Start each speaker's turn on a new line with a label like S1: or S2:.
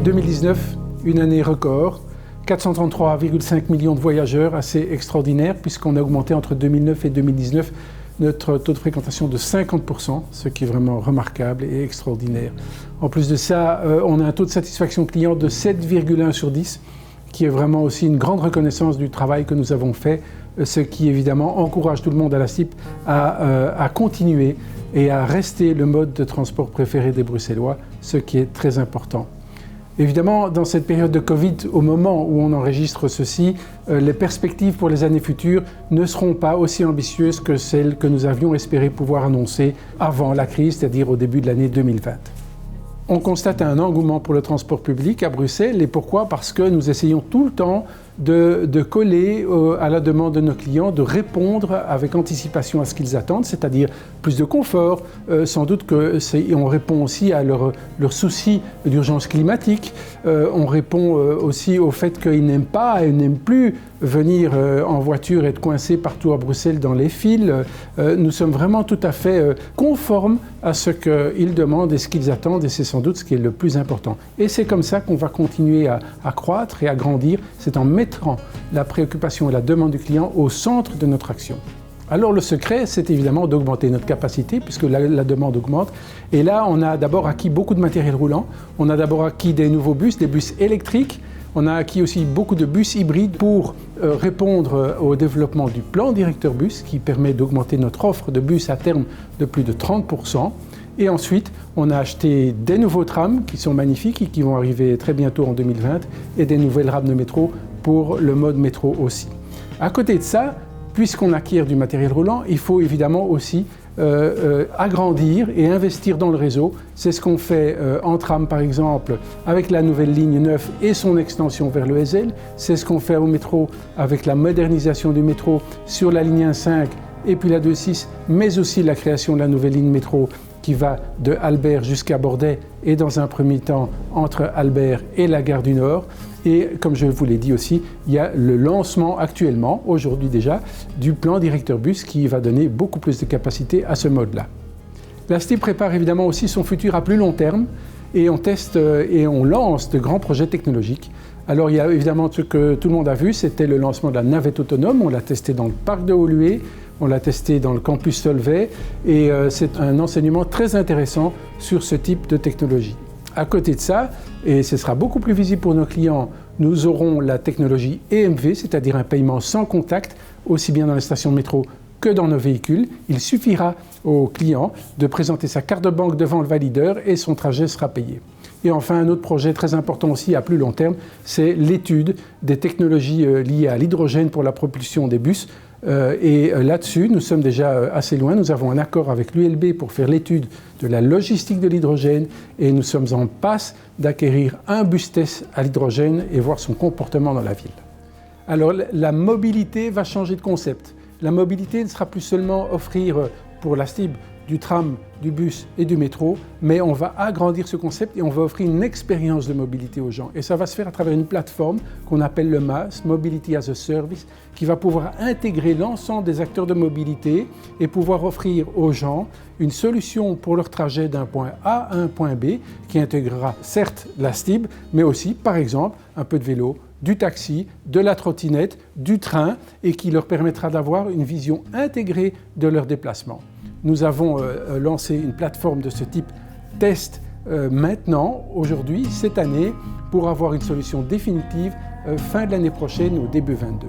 S1: 2019, une année record, 433,5 millions de voyageurs, assez extraordinaire puisqu'on a augmenté entre 2009 et 2019 notre taux de fréquentation de 50%, ce qui est vraiment remarquable et extraordinaire. En plus de ça, on a un taux de satisfaction client de 7,1 sur 10, qui est vraiment aussi une grande reconnaissance du travail que nous avons fait, ce qui évidemment encourage tout le monde à la CIP à continuer et à rester le mode de transport préféré des Bruxellois, ce qui est très important. Évidemment, dans cette période de Covid, au moment où on enregistre ceci, les perspectives pour les années futures ne seront pas aussi ambitieuses que celles que nous avions espéré pouvoir annoncer avant la crise, c'est-à-dire au début de l'année 2020. On constate un engouement pour le transport public à Bruxelles. Et pourquoi? Parce que nous essayons tout le temps de coller à la demande de nos clients, de répondre avec anticipation à ce qu'ils attendent, c'est-à-dire plus de confort. Sans doute qu'on répond aussi à leurs soucis d'urgence climatique. On répond aussi au fait qu'ils n'aiment pas et n'aiment plus venir en voiture et être coincés partout à Bruxelles dans les files. Nous sommes vraiment tout à fait conformes à ce qu'ils demandent et ce qu'ils attendent, et c'est sans doute ce qui est le plus important. Et c'est comme ça qu'on va continuer à croître et à grandir, c'est en mettant la préoccupation et la demande du client au centre de notre action. Alors le secret, c'est évidemment d'augmenter notre capacité puisque la demande augmente. Et là, on a d'abord acquis beaucoup de matériel roulant. On a d'abord acquis des nouveaux bus, des bus électriques. On a acquis aussi beaucoup de bus hybrides pour répondre au développement du plan directeur bus qui permet d'augmenter notre offre de bus à terme de plus de 30%. Et ensuite, on a acheté des nouveaux trams qui sont magnifiques et qui vont arriver très bientôt en 2020 et des nouvelles rames de métro pour le mode métro aussi. À côté de ça, puisqu'on acquiert du matériel roulant, il faut évidemment aussi agrandir et investir dans le réseau. C'est ce qu'on fait en tram par exemple avec la nouvelle ligne 9 et son extension vers le Heysel. C'est ce qu'on fait au métro avec la modernisation du métro sur la ligne 1.5 et puis la 2.6, mais aussi la création de la nouvelle ligne métro qui va de Albert jusqu'à Bordet et dans un premier temps entre Albert et la gare du Nord. Et comme je vous l'ai dit aussi, il y a le lancement actuellement, aujourd'hui déjà, du plan directeur bus qui va donner beaucoup plus de capacité à ce mode-là. La STIB prépare évidemment aussi son futur à plus long terme et on teste et on lance de grands projets technologiques. Alors il y a évidemment ce que tout le monde a vu, c'était le lancement de la navette autonome. On l'a testé dans le parc de Woluwe, on l'a testé dans le campus Solvay et c'est un enseignement très intéressant sur ce type de technologie. À côté de ça, et ce sera beaucoup plus visible pour nos clients, nous aurons la technologie EMV, c'est-à-dire un paiement sans contact, aussi bien dans les stations de métro que dans nos véhicules. Il suffira au client de présenter sa carte de banque devant le valideur et son trajet sera payé. Et enfin, un autre projet très important aussi à plus long terme, c'est l'étude des technologies liées à l'hydrogène pour la propulsion des bus. Et là-dessus, nous sommes déjà assez loin. Nous avons un accord avec l'ULB pour faire l'étude de la logistique de l'hydrogène et nous sommes en passe d'acquérir un bus test à l'hydrogène et voir son comportement dans la ville. Alors, la mobilité va changer de concept. La mobilité ne sera plus seulement offrir pour la STIB du tram, du bus et du métro, mais on va agrandir ce concept et on va offrir une expérience de mobilité aux gens. Et ça va se faire à travers une plateforme qu'on appelle le MaaS, Mobility as a Service, qui va pouvoir intégrer l'ensemble des acteurs de mobilité et pouvoir offrir aux gens une solution pour leur trajet d'un point A à un point B, qui intégrera certes la STIB, mais aussi, par exemple, un peu de vélo, du taxi, de la trottinette, du train, et qui leur permettra d'avoir une vision intégrée de leur déplacement. Nous avons lancé une plateforme de ce type test maintenant, aujourd'hui, cette année, pour avoir une solution définitive fin de l'année prochaine ou début 2022.